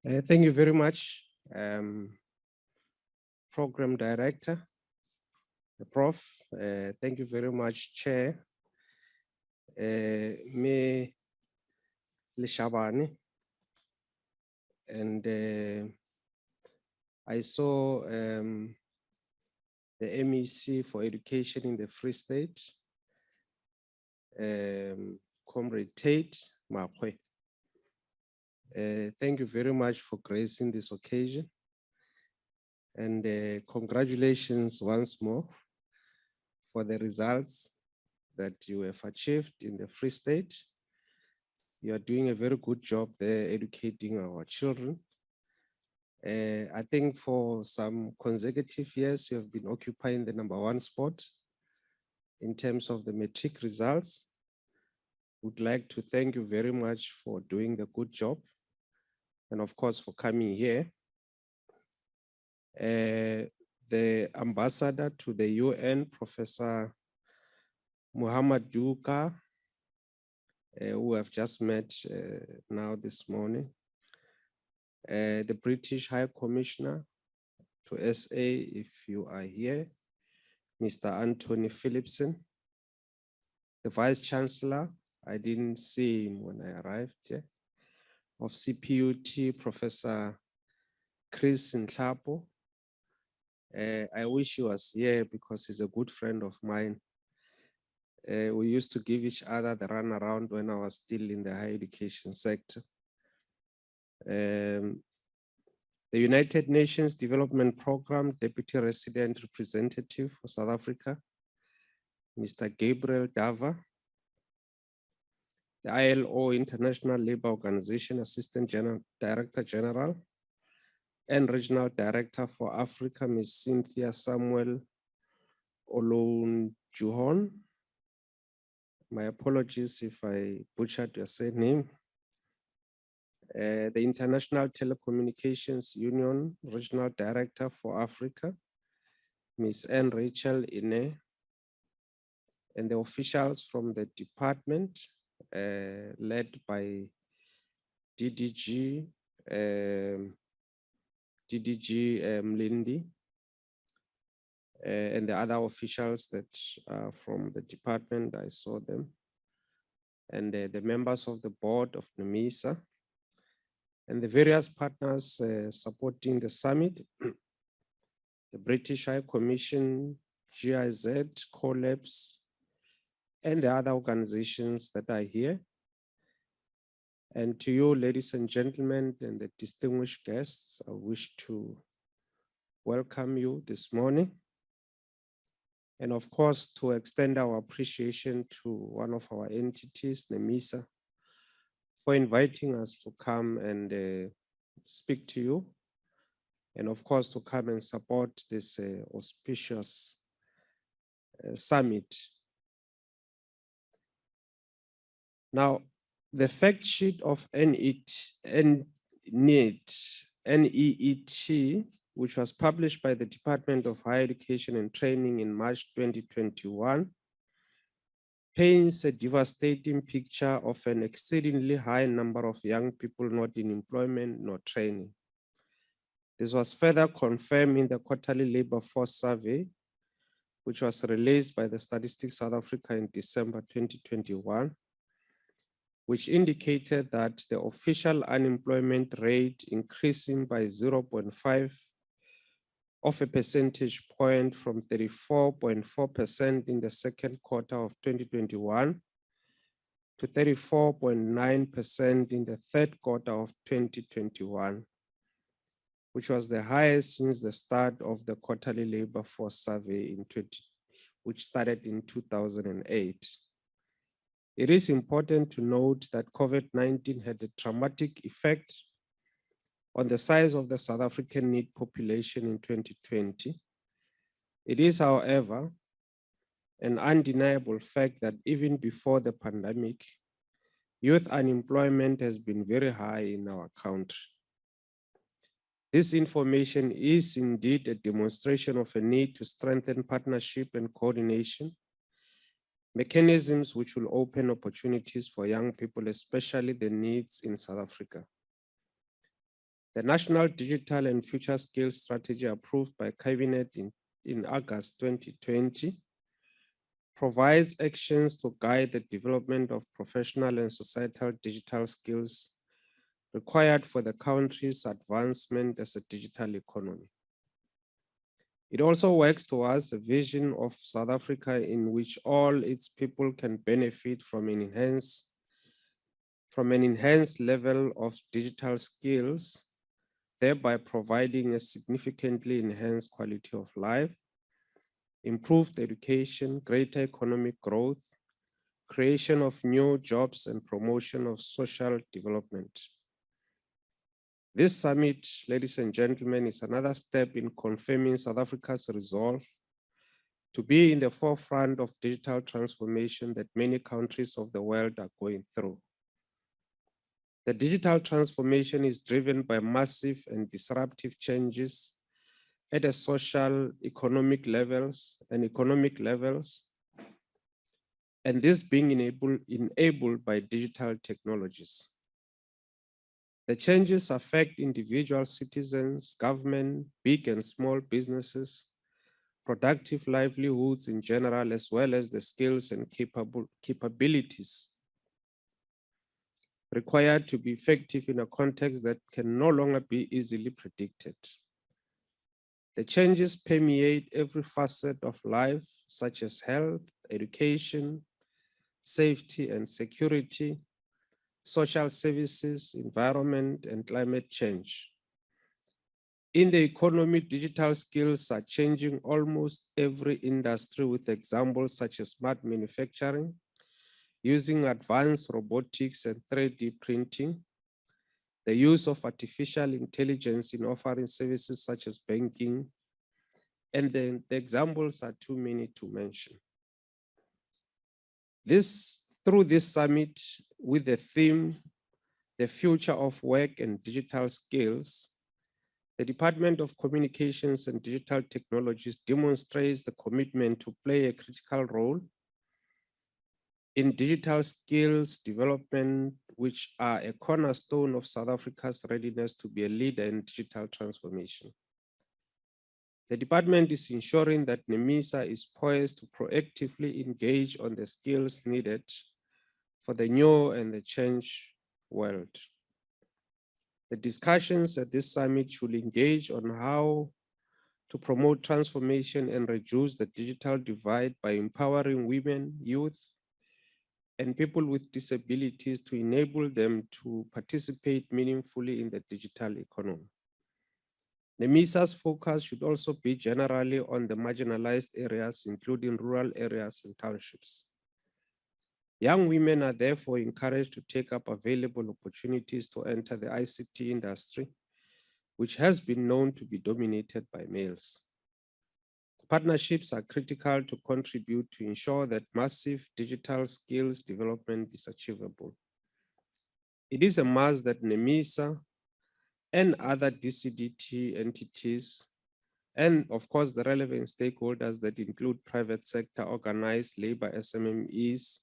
Thank you very much, Program Director, Prof. Thank you very much, Chair. Me Lishabani, and I saw the MEC for Education in the Free State, Comrade Tate Mapwe. Thank you very much for gracing this occasion, and congratulations once more for the results that you have achieved in the Free State. You are doing a very good job there educating our children. I think for some consecutive years, you have been occupying the #1 spot in terms of the matric results. Would like to thank you very much for doing the good job, and of course for coming here. The ambassador to the UN, Professor Muhammad Duka, who I've just met now this morning, the British High Commissioner to SA, if you are here, Mr. Anthony Phillipson, the Vice Chancellor, I didn't see him when I arrived here, of CPUT, Professor Chris Nhlapo. I wish he was here because he's a good friend of mine. We used to give each other the runaround when I was still in the higher education sector. The United Nations Development Program Deputy Resident Representative for South Africa, Mr. Gabriel Dava, the ILO International Labour Organization Assistant Director General and Regional Director for Africa, Ms. Cynthia Samuel Olonjuhon. My apologies if I butchered your surname. The International Telecommunications Union Regional Director for Africa, Ms. Anne Rachel Ine, and the officials from the department led by DDG Lindy, and the other officials that are from the department, I saw them, and the members of the board of NMISA, and the various partners supporting the summit, the British High Commission, GIZ, CoLabs, and the other organizations that are here. And to you, ladies and gentlemen, and the distinguished guests, I wish to welcome you this morning. And of course, to extend our appreciation to one of our entities, NMISA, for inviting us to come and speak to you. And of course, to come and support this auspicious summit. Now, the fact sheet of NEET, which was published by the Department of Higher Education and Training in March 2021, paints a devastating picture of an exceedingly high number of young people not in employment nor training. This was further confirmed in the quarterly labor force survey, which was released by the Statistics South Africa in December 2021, which indicated that the official unemployment rate increasing by 0.5 of a percentage point from 34.4% in the second quarter of 2021 to 34.9% in the third quarter of 2021, which was the highest since the start of the quarterly labor force survey which started in 2008. It is important to note that COVID-19 had a dramatic effect on the size of the South African NEET population in 2020. It is, however, an undeniable fact that even before the pandemic, youth unemployment has been very high in our country. This information is indeed a demonstration of a need to strengthen partnership and coordination, mechanisms which will open opportunities for young people, especially the needs in South Africa. The National Digital and Future Skills Strategy approved by Cabinet in August 2020 provides actions to guide the development of professional and societal digital skills required for the country's advancement as a digital economy. It also works towards a vision of South Africa in which all its people can benefit from an enhanced level of digital skills, thereby providing a significantly enhanced quality of life, improved education, greater economic growth, creation of new jobs, and promotion of social development. This summit, ladies and gentlemen, is another step in confirming South Africa's resolve to be in the forefront of digital transformation that many countries of the world are going through. The digital transformation is driven by massive and disruptive changes at a social, economic levels, and this being enabled by digital technologies. The changes affect individual citizens, government, big and small businesses, productive livelihoods in general, as well as the skills and capabilities required to be effective in a context that can no longer be easily predicted. The changes permeate every facet of life, such as health, education, safety and security, social services, environment, and climate change. In the economy, digital skills are changing almost every industry, with examples such as smart manufacturing, using advanced robotics and 3D printing, the use of artificial intelligence in offering services such as banking, and then the examples are too many to mention. Through this summit, with the theme, the future of work and digital skills, the Department of Communications and Digital Technologies demonstrates the commitment to play a critical role in digital skills development, which are a cornerstone of South Africa's readiness to be a leader in digital transformation. The department is ensuring that NEMISA is poised to proactively engage on the skills needed for the new and the change world. The discussions at this summit should engage on how to promote transformation and reduce the digital divide by empowering women, youth, and people with disabilities to enable them to participate meaningfully in the digital economy. NEMISA's focus should also be generally on the marginalized areas, including rural areas and townships. Young women are therefore encouraged to take up available opportunities to enter the ICT industry, which has been known to be dominated by males. Partnerships are critical to contribute to ensure that massive digital skills development is achievable. It is a must that NEMISA and other DCDT entities, and of course the relevant stakeholders that include private sector, organized labor, SMMEs,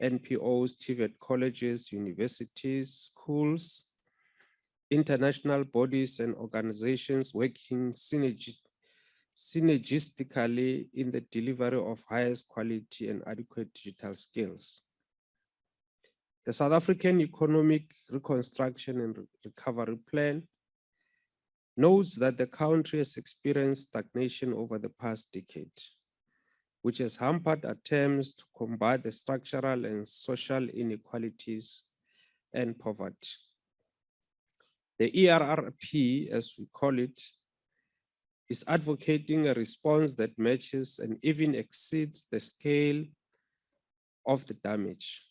NPOs, TVET colleges, universities, schools, international bodies and organizations working synergistically in the delivery of highest quality and adequate digital skills. The South African Economic Reconstruction and Recovery Plan notes that the country has experienced stagnation over the past decade, which has hampered attempts to combat the structural and social inequalities and poverty. The ERRP, as we call it, is advocating a response that matches and even exceeds the scale of the damage.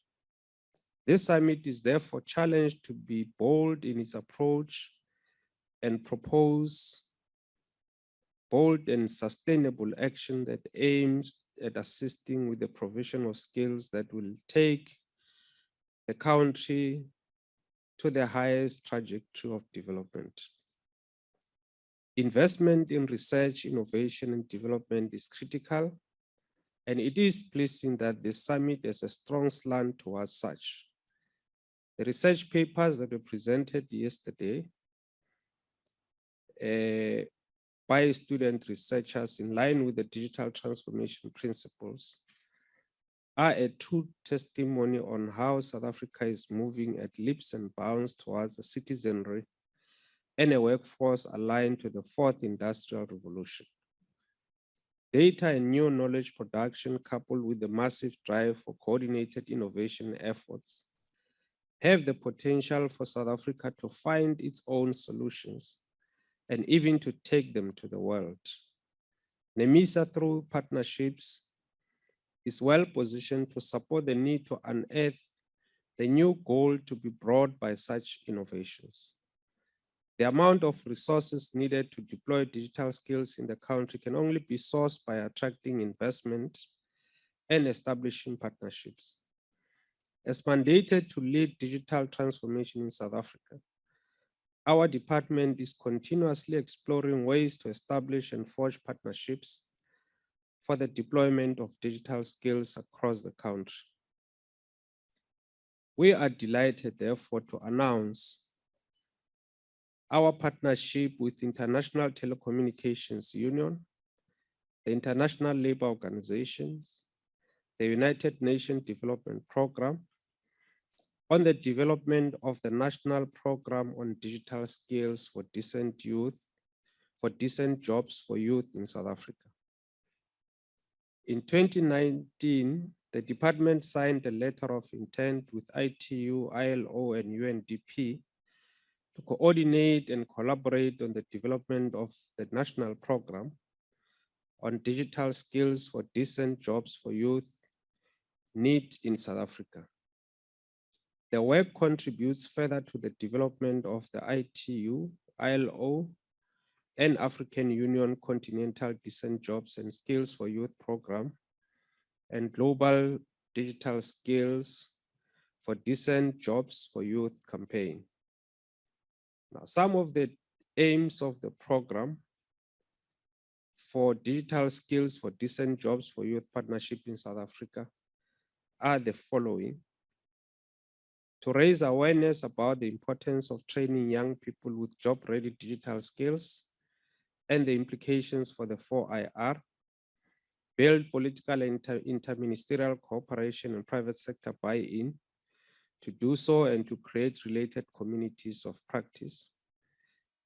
This summit is therefore challenged to be bold in its approach and propose bold and sustainable action that aims at assisting with the provision of skills that will take the country to the highest trajectory of development. Investment in research, innovation, and development is critical, and it is pleasing that the summit has a strong slant towards such. The research papers that were presented yesterday by student researchers in line with the digital transformation principles are a true testimony on how South Africa is moving at leaps and bounds towards a citizenry and a workforce aligned to the fourth industrial revolution. Data and new knowledge production, coupled with the massive drive for coordinated innovation efforts, have the potential for South Africa to find its own solutions and even to take them to the world. NEMISA, through partnerships, is well positioned to support the need to unearth the new goal to be brought by such innovations. The amount of resources needed to deploy digital skills in the country can only be sourced by attracting investment and establishing partnerships. As mandated to lead digital transformation in South Africa, our department is continuously exploring ways to establish and forge partnerships for the deployment of digital skills across the country. We are delighted, therefore, to announce our partnership with International Telecommunications Union, the International Labour Organizations, the United Nations Development Programme, on the development of the National Program on Digital Skills for Decent Jobs for Youth in South Africa. In 2019, the department signed a letter of intent with ITU, ILO, and UNDP to coordinate and collaborate on the development of the national program on digital skills for decent jobs for youth need in South Africa. The work contributes further to the development of the ITU, ILO, and African Union Continental Decent Jobs and Skills for Youth program and Global Digital Skills for Decent Jobs for Youth campaign. Now, some of the aims of the program for digital skills for decent jobs for youth partnership in South Africa are the following: to raise awareness about the importance of training young people with job-ready digital skills and the implications for the 4IR, build political and interministerial cooperation and private sector buy-in to do so and to create related communities of practice,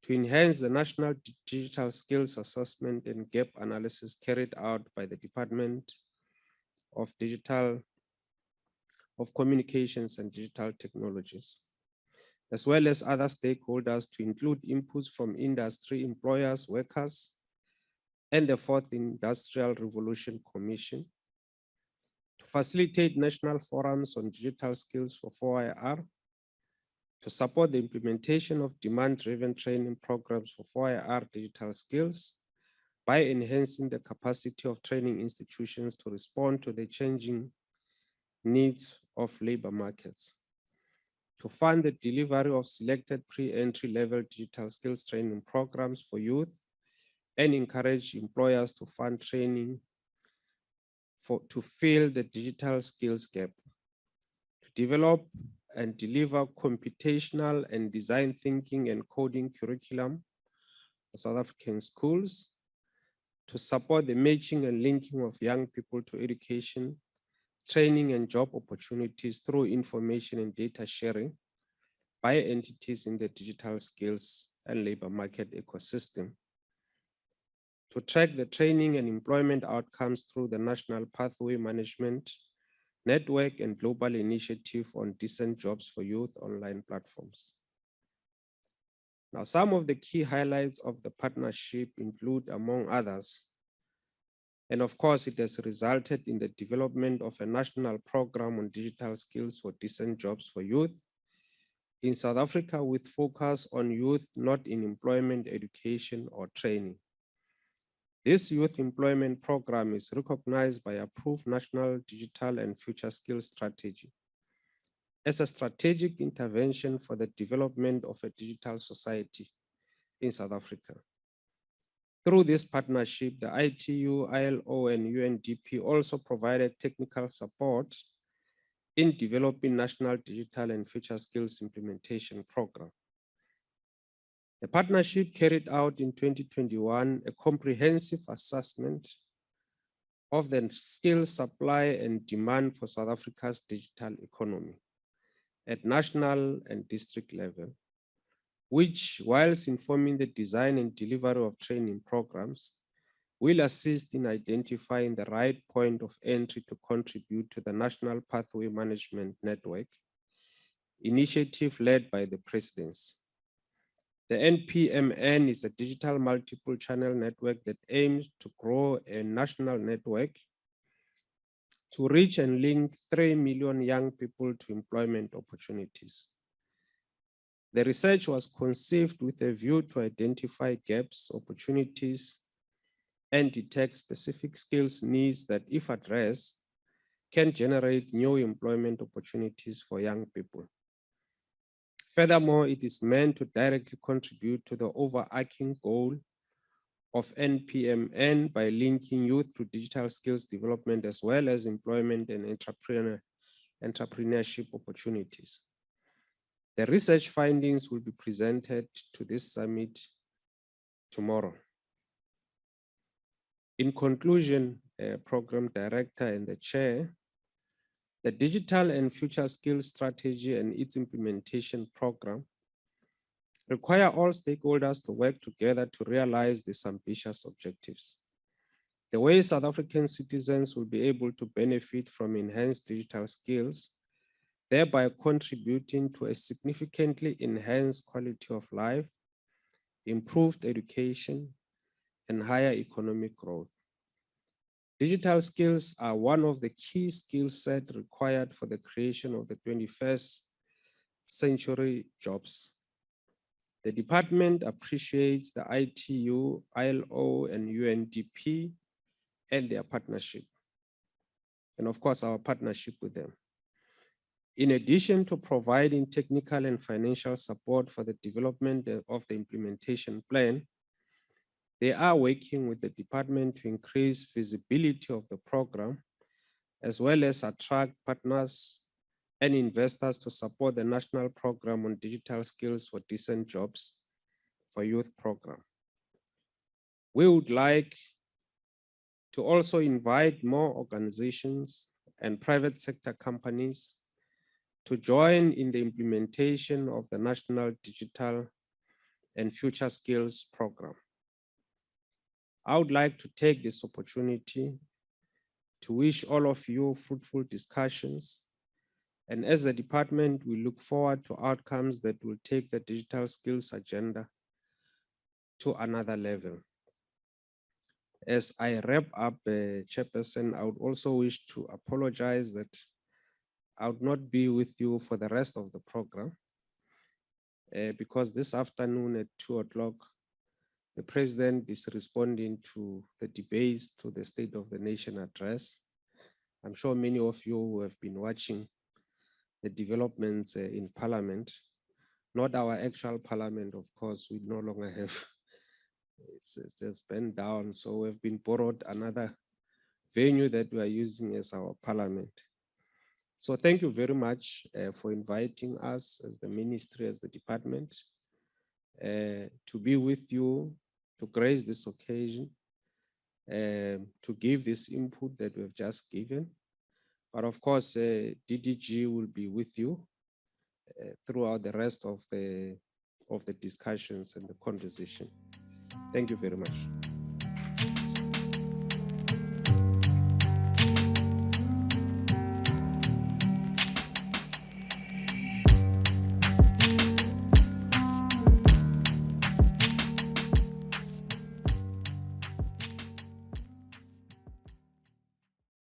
to enhance the national digital skills assessment and gap analysis carried out by the Department of Communications and Digital Technologies, as well as other stakeholders, to include inputs from industry, employers, workers, and the Fourth Industrial Revolution Commission, to facilitate national forums on digital skills for 4IR, to support the implementation of demand-driven training programs for 4IR digital skills by enhancing the capacity of training institutions to respond to the changing needs of labor markets, to fund the delivery of selected pre-entry level digital skills training programs for youth and encourage employers to fund training to fill the digital skills gap, to develop and deliver computational and design thinking and coding curriculum for South African schools, to support the matching and linking of young people to education, training and job opportunities through information and data sharing by entities in the digital skills and labor market ecosystem, to track the training and employment outcomes through the National Pathway Management Network and Global Initiative on Decent Jobs for Youth online platforms. Now, some of the key highlights of the partnership include, among others, and of course, it has resulted in the development of a national program on digital skills for decent jobs for youth in South Africa, with focus on youth not in employment, education, or training. This youth employment program is recognized by approved National Digital and Future Skills Strategy as a strategic intervention for the development of a digital society in South Africa. Through this partnership, the ITU, ILO, and UNDP also provided technical support in developing national digital and future skills implementation program. The partnership carried out in 2021 a comprehensive assessment of the skill supply and demand for South Africa's digital economy at national and district level, which, whilst informing the design and delivery of training programs, will assist in identifying the right point of entry to contribute to the National Pathway Management Network initiative led by the Presidency. The NPMN is a digital multiple channel network that aims to grow a national network to reach and link 3 million young people to employment opportunities. The research was conceived with a view to identify gaps, opportunities, and detect specific skills needs that, if addressed, can generate new employment opportunities for young people. Furthermore, it is meant to directly contribute to the overarching goal of NPMN by linking youth to digital skills development as well as employment and entrepreneurship opportunities. The research findings will be presented to this summit tomorrow. In conclusion, Program Director and the Chair, the Digital and Future Skills Strategy and its implementation program require all stakeholders to work together to realize these ambitious objectives. The way South African citizens will be able to benefit from enhanced digital skills, thereby contributing to a significantly enhanced quality of life, improved education, and higher economic growth. Digital skills are one of the key skill sets required for the creation of the 21st century jobs. The department appreciates the ITU, ILO, and UNDP and their partnership, and of course our partnership with them. In addition to providing technical and financial support for the development of the implementation plan, they are working with the department to increase visibility of the program, as well as attract partners and investors to support the national program on digital skills for decent jobs for youth program. We would like to also invite more organizations and private sector companies to join in the implementation of the National Digital and Future Skills Program. I would like to take this opportunity to wish all of you fruitful discussions. And as a department, we look forward to outcomes that will take the digital skills agenda to another level. As I wrap up, Chairperson, I would also wish to apologize that I would not be with you for the rest of the program because this afternoon at 2 o'clock, the President is responding to the debates to the State of the Nation address. I'm sure many of you who have been watching the developments in Parliament, not our actual Parliament, of course, we no longer have, it's just bent down. So we've been borrowed another venue that we are using as our Parliament. So thank you very much for inviting us as the ministry, as the department, to be with you, to grace this occasion, to give this input that we've just given. But of course, DDG will be with you throughout the rest of the discussions and the conversation. Thank you very much.